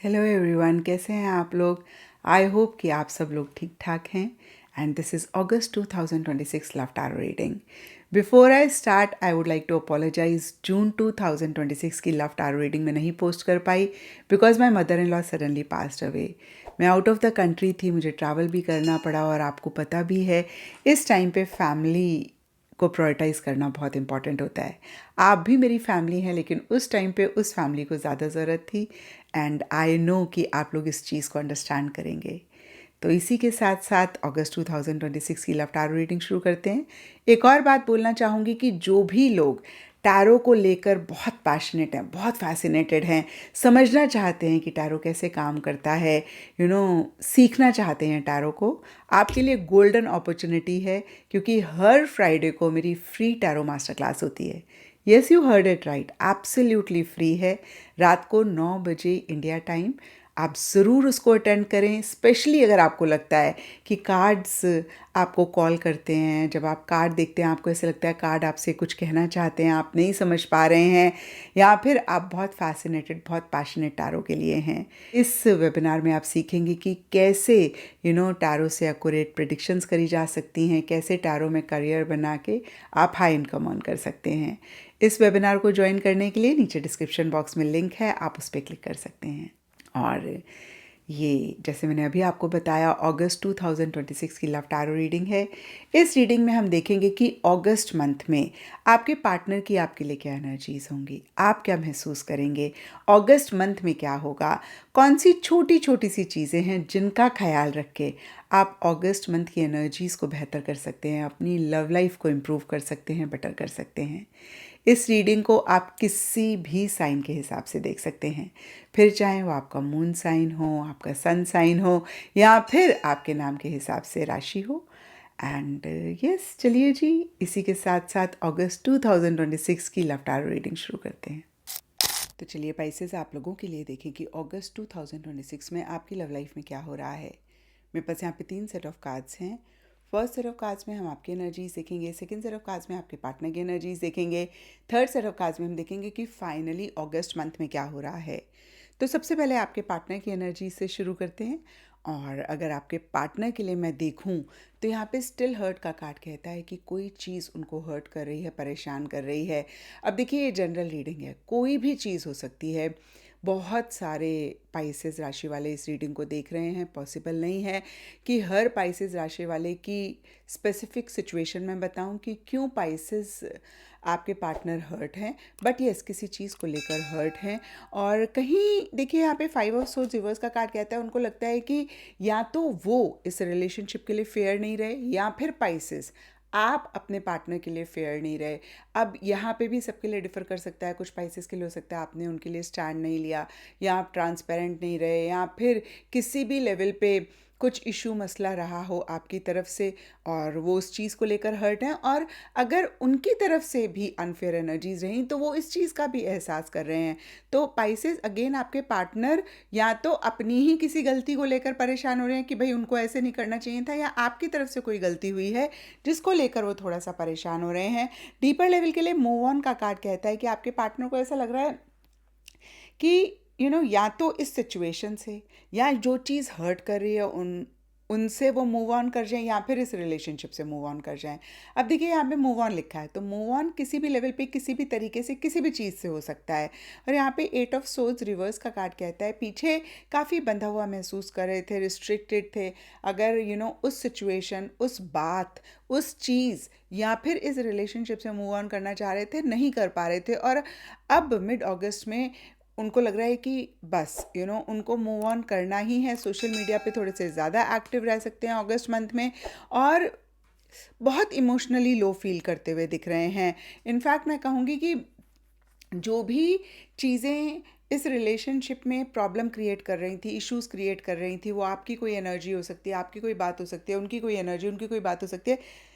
Hello everyone, कैसे हैं आप लोग। आई होप कि आप सब लोग ठीक ठाक हैं। And this is August 2026 love tarot reading. Before I start I would like to apologize. June 2026 की लव टैरो रीडिंग में नहीं पोस्ट कर पाई because my mother in law suddenly passed away. मैं आउट ऑफ द कंट्री थी, मुझे travel भी करना पड़ा और आपको पता भी है इस टाइम पे फैमिली को प्रायोरिटाइज़ करना बहुत इंपॉर्टेंट होता है। आप भी मेरी फैमिली हैं, लेकिन उस टाइम पे उस फैमिली को ज़्यादा ज़रूरत थी। एंड आई नो कि आप लोग इस चीज़ को अंडरस्टैंड करेंगे। तो इसी के साथ साथ अगस्त 2026 की लव टैरो रीडिंग शुरू करते हैं। एक और बात बोलना चाहूँगी कि जो भी लोग टैरो को लेकर बहुत पैशनेट हैं, बहुत फैसिनेटेड हैं, समझना चाहते हैं कि टैरो कैसे काम करता है, सीखना चाहते हैं टैरो को, आपके लिए गोल्डन अपॉर्चुनिटी है। क्योंकि हर फ्राइडे को मेरी फ्री टैरो मास्टर क्लास होती है। Yes, you heard it right, absolutely free है। रात को 9 बजे इंडिया टाइम। आप ज़रूर उसको अटेंड करें, स्पेशली अगर आपको लगता है कि कार्ड्स आपको कॉल करते हैं। जब आप कार्ड देखते हैं आपको ऐसा लगता है कार्ड आपसे कुछ कहना चाहते हैं, आप नहीं समझ पा रहे हैं, या फिर आप बहुत फैसिनेटेड, बहुत पैशनेट टैरो के लिए हैं। इस वेबिनार में आप सीखेंगे कि कैसे टैरो से एक्यूरेट प्रेडिक्शंस करी जा सकती हैं, कैसे टैरो में करियर बना के आप हाई इनकम अर्न कर सकते हैं। इस वेबिनार को ज्वाइन करने के लिए नीचे डिस्क्रिप्शन बॉक्स में लिंक है, आप उस पर क्लिक कर सकते हैं। और ये जैसे मैंने अभी आपको बताया, अगस्त 2026 की लव टैरो रीडिंग है। इस रीडिंग में हम देखेंगे कि अगस्त मंथ में आपके पार्टनर की आपके लिए क्या एनर्जीज होंगी, आप क्या महसूस करेंगे, अगस्त मंथ में क्या होगा, कौन सी छोटी छोटी सी चीज़ें हैं जिनका ख्याल रख के आप अगस्त मंथ की एनर्जीज़ को बेहतर कर सकते हैं, अपनी लव लाइफ को इम्प्रूव कर सकते हैं, बेटर कर सकते हैं। इस रीडिंग को आप किसी भी साइन के हिसाब से देख सकते हैं, फिर चाहे वो आपका मून साइन हो, आपका सन साइन हो, या फिर आपके नाम के हिसाब से राशि हो। एंड यस, चलिए जी, इसी के साथ साथ अगस्त 2026 की लव टैरो रीडिंग शुरू करते हैं। तो चलिए पाइसेस, आप लोगों के लिए देखें कि अगस्त 2026 में आपकी लव लाइफ में क्या हो रहा है। मेरे पास यहाँ पे 3 सेट ऑफ कार्ड्स हैं। फर्स्ट सेट ऑफ कार्ड्स में हम आपकी एनर्जीज देखेंगे, सेकंड सेट ऑफ कार्ड्स में आपके पार्टनर की एनर्जीज देखेंगे, थर्ड सेट ऑफ कार्ड्स में हम देखेंगे कि फाइनली अगस्त मंथ में क्या हो रहा है। तो सबसे पहले आपके पार्टनर की एनर्जी से शुरू करते हैं। और अगर आपके पार्टनर के लिए मैं देखूं तो यहाँ पे स्टिल हर्ट का कार्ड कहता है कि कोई चीज़ उनको हर्ट कर रही है, परेशान कर रही है। अब देखिए, ये जनरल रीडिंग है, कोई भी चीज़ हो सकती है। बहुत सारे पाइसेस राशि वाले इस रीडिंग को देख रहे हैं। पॉसिबल नहीं है कि हर पाइसेस राशि वाले की स्पेसिफिक सिचुएशन में बताऊं कि क्यों पाइसेस आपके पार्टनर हर्ट हैं, बट यस, किसी चीज़ को लेकर हर्ट हैं। और कहीं देखिए, यहाँ पे 5 ऑफ सोर्ड्स रिवर्स का कार्ड कहता है उनको लगता है कि या तो वो इस रिलेशनशिप के लिए फेयर नहीं रहे, या फिर पाइसेस आप अपने पार्टनर के लिए फेयर नहीं रहे। अब यहाँ पे भी सबके लिए डिफ़र कर सकता है। कुछ पाइसेस के लिए हो सकता है आपने उनके लिए स्टैंड नहीं लिया, या आप ट्रांसपेरेंट नहीं रहे, या फिर किसी भी लेवल पे कुछ इशू मसला रहा हो आपकी तरफ से और वो उस चीज़ को लेकर हर्ट हैं। और अगर उनकी तरफ से भी अनफेयर एनर्जीज रहीं तो वो इस चीज़ का भी एहसास कर रहे हैं। तो पाइसेस अगेन, आपके पार्टनर या तो अपनी ही किसी गलती को लेकर परेशान हो रहे हैं कि भाई उनको ऐसे नहीं करना चाहिए था, या आपकी तरफ से कोई गलती हुई है जिसको लेकर वो थोड़ा सा परेशान हो रहे हैं। डीपर लेवल के लिए मूव ऑन का कार्ड कहता है कि आपके पार्टनर को ऐसा लग रहा है कि या तो इस सिचुएशन से, या जो चीज़ हर्ट कर रही है उनसे वो मूव ऑन कर जाएं, या फिर इस रिलेशनशिप से मूव ऑन कर जाएं। अब देखिए, यहाँ पे मूव ऑन लिखा है, तो मूव ऑन किसी भी लेवल पे, किसी भी तरीके से, किसी भी चीज़ से हो सकता है। और यहाँ पे 8 ऑफ सोर्ड्स रिवर्स का कार्ड कहता है पीछे काफ़ी बंधा हुआ महसूस कर रहे थे, रिस्ट्रिक्टेड थे। अगर उस सिचुएशन, उस बात, उस चीज़, या फिर इस रिलेशनशिप से मूव ऑन करना चाह रहे थे, नहीं कर पा रहे थे। और अब मिड अगस्त में उनको लग रहा है कि बस उनको मूव ऑन करना ही है। सोशल मीडिया पे थोड़े से ज़्यादा एक्टिव रह सकते हैं अगस्त मंथ में, और बहुत इमोशनली लो फील करते हुए दिख रहे हैं। इनफैक्ट मैं कहूँगी कि जो भी चीज़ें इस रिलेशनशिप में प्रॉब्लम क्रिएट कर रही थी, इश्यूज क्रिएट कर रही थी, वो आपकी कोई एनर्जी हो सकती है, आपकी कोई बात हो सकती है, उनकी कोई एनर्जी, उनकी कोई बात हो सकती है।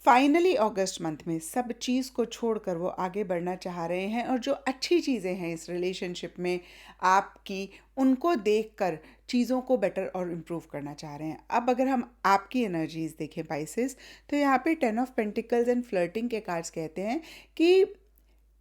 फाइनली अगस्त मंथ में सब चीज़ को छोड़कर वो आगे बढ़ना चाह रहे हैं, और जो अच्छी चीज़ें हैं इस रिलेशनशिप में आपकी, उनको देखकर चीज़ों को बेटर और इम्प्रूव करना चाह रहे हैं। अब अगर हम आपकी एनर्जीज देखें पाइसेस, तो यहाँ पे 10 ऑफ पेंटिकल्स एंड फ्लर्टिंग के कार्ड्स कहते हैं कि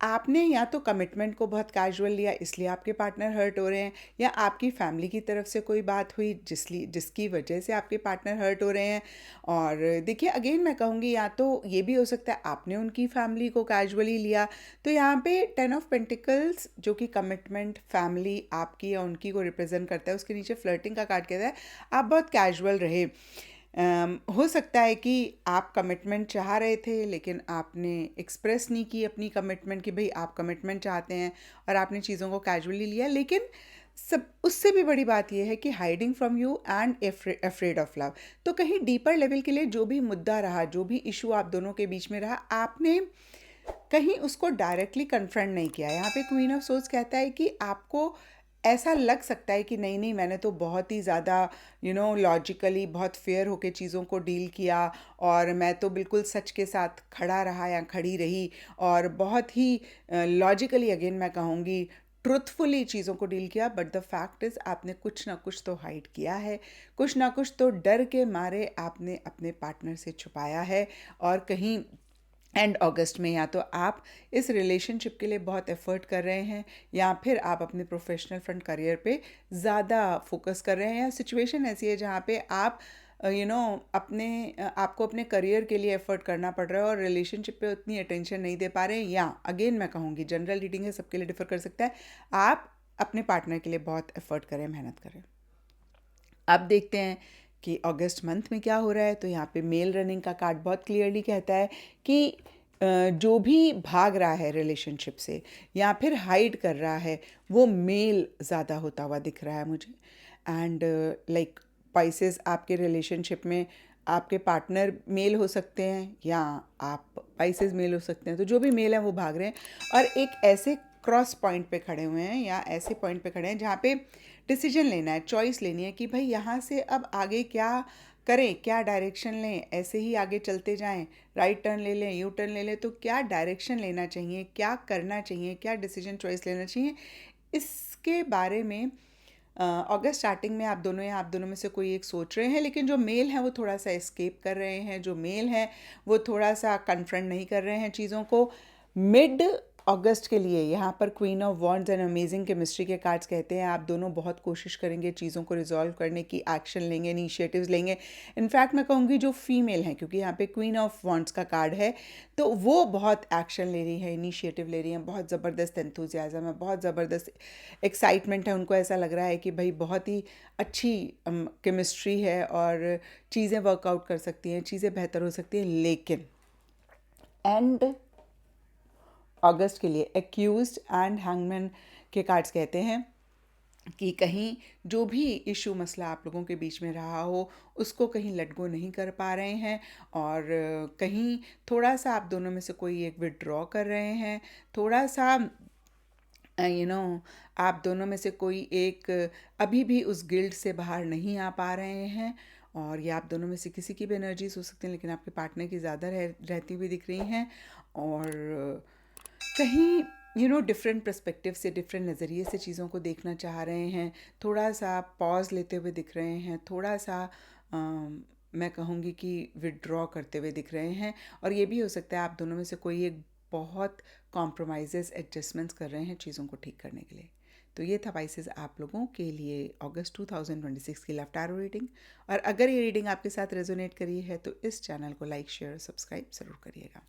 आपने या तो कमिटमेंट को बहुत कैजुअल लिया इसलिए आपके पार्टनर हर्ट हो रहे हैं, या आपकी फैमिली की तरफ से कोई बात हुई जिसकी वजह से आपके पार्टनर हर्ट हो रहे हैं। और देखिए अगेन मैं कहूँगी या तो ये भी हो सकता है आपने उनकी फैमिली को कैजुअली लिया। तो यहाँ पे 10 ऑफ पेंटिकल्स जो कि कमिटमेंट, फैमिली आपकी या उनकी को रिप्रेजेंट करता है, उसके नीचे फ्लर्टिंग का कार्ड कहता है आप बहुत कैजुअल रहे। हो सकता है कि आप कमिटमेंट चाह रहे थे लेकिन आपने एक्सप्रेस नहीं की अपनी कमिटमेंट कि भाई आप कमिटमेंट चाहते हैं, और आपने चीज़ों को कैजुअली लिया। लेकिन सब उससे भी बड़ी बात यह है कि hiding from you and afraid of love. तो कहीं डीपर लेवल के लिए जो भी मुद्दा रहा, जो भी इशू आप दोनों के बीच में रहा, आपने कहीं उसको डायरेक्टली कन्फ्रंट नहीं किया। यहाँ पे क्वीन ऑफ सोर्ड्स कहता है कि आपको ऐसा लग सकता है कि नहीं नहीं मैंने तो बहुत ही ज़्यादा लॉजिकली बहुत फेयर होके चीज़ों को डील किया, और मैं तो बिल्कुल सच के साथ खड़ा रहा या खड़ी रही, और बहुत ही लॉजिकली अगेन मैं कहूँगी ट्रुथफुली चीज़ों को डील किया। बट द फैक्ट इज़ आपने कुछ ना कुछ तो हाइड किया है, कुछ ना कुछ तो डर के मारे आपने अपने पार्टनर से छुपाया है। और कहीं एंड अगस्त में या तो आप इस रिलेशनशिप के लिए बहुत एफर्ट कर रहे हैं, या फिर आप अपने प्रोफेशनल फ्रंट करियर पे ज़्यादा फोकस कर रहे हैं, या सिचुएशन ऐसी है जहाँ पे आप आपको अपने करियर के लिए एफर्ट करना पड़ रहा है और रिलेशनशिप पे उतनी अटेंशन नहीं दे पा रहे हैं। या अगेन मैं कहूँगी जनरल रीडिंग है, सबके लिए डिफर कर सकता है, आप अपने पार्टनर के लिए बहुत एफर्ट करें, मेहनत करें। अब देखते हैं कि अगस्त मंथ में क्या हो रहा है। तो यहाँ पे मेल रनिंग का कार्ड बहुत क्लियरली कहता है कि जो भी भाग रहा है रिलेशनशिप से या फिर हाइड कर रहा है, वो मेल ज़्यादा होता हुआ दिख रहा है मुझे। एंड लाइक पाइसेस, आपके रिलेशनशिप में आपके पार्टनर मेल हो सकते हैं या आप पाइसेस मेल हो सकते हैं। तो जो भी मेल है वो भाग रहे हैं और एक ऐसे क्रॉस पॉइंट पे खड़े हुए हैं या ऐसे पॉइंट पे खड़े हैं जहाँ पे डिसीजन लेना है, चॉइस लेनी है कि भाई यहाँ से अब आगे क्या करें, क्या डायरेक्शन लें, ऐसे ही आगे चलते जाएं, राइट टर्न ले लें, यू टर्न ले लें। तो क्या डायरेक्शन लेना चाहिए, क्या करना चाहिए, क्या डिसीजन चॉइस लेना चाहिए, इसके बारे में अगस्त स्टार्टिंग में आप दोनों में से कोई एक सोच रहे हैं। लेकिन जो मेल है वो थोड़ा सा एस्केप कर रहे हैं, जो मेल है वो थोड़ा सा कन्फ्रंट नहीं कर रहे हैं चीज़ों को। मिड अगस्त के लिए यहाँ पर queen of wands and amazing chemistry के कार्ड्स कहते हैं आप दोनों बहुत कोशिश करेंगे चीज़ों को रिजॉल्व करने की, एक्शन लेंगे, इनिशिएटिव्स लेंगे। इनफैक्ट मैं कहूँगी जो फीमेल हैं, क्योंकि यहाँ पे क्वीन ऑफ वॉन्ड्स का कार्ड है, तो वो बहुत एक्शन ले रही है, इनिशिएटिव ले रही हैं, बहुत ज़बरदस्त एंथुजियाज़म है, बहुत ज़बरदस्त एक्साइटमेंट है। उनको ऐसा लग रहा है कि भाई बहुत ही अच्छी केमिस्ट्री है और चीज़ें वर्कआउट कर सकती हैं, चीज़ें बेहतर हो सकती हैं। लेकिन एंड अगस्त के लिए एक्यूज्ड एंड हैंगमैन के कार्ड्स कहते हैं कि कहीं जो भी इशू मसला आप लोगों के बीच में रहा हो उसको कहीं लेट गो नहीं कर पा रहे हैं, और कहीं थोड़ा सा आप दोनों में से कोई एक विड्रॉ कर रहे हैं, थोड़ा सा आप दोनों में से कोई एक अभी भी उस गिल्ड से बाहर नहीं आ पा रहे हैं। और ये आप दोनों में से किसी की भी एनर्जीज हो सकती हैं, लेकिन आपके पार्टनर की ज़्यादा रहती हुई दिख रही हैं। और कहीं डिफरेंट पर्सपेक्टिव से, डिफरेंट नज़रिए से चीज़ों को देखना चाह रहे हैं, थोड़ा सा पॉज लेते हुए दिख रहे हैं, थोड़ा सा मैं कहूँगी कि विड्रॉ करते हुए दिख रहे हैं। और ये भी हो सकता है आप दोनों में से कोई एक बहुत कॉम्प्रोमाइज़ेस, एडजस्टमेंट्स कर रहे हैं चीज़ों को ठीक करने के लिए। तो ये था पाइसेस आप लोगों के लिए अगस्त 2026 की लव टैरो रीडिंग। और अगर ये रीडिंग आपके साथ रेजोनेट करी है तो इस चैनल को लाइक, शेयर, सब्सक्राइब ज़रूर करिएगा।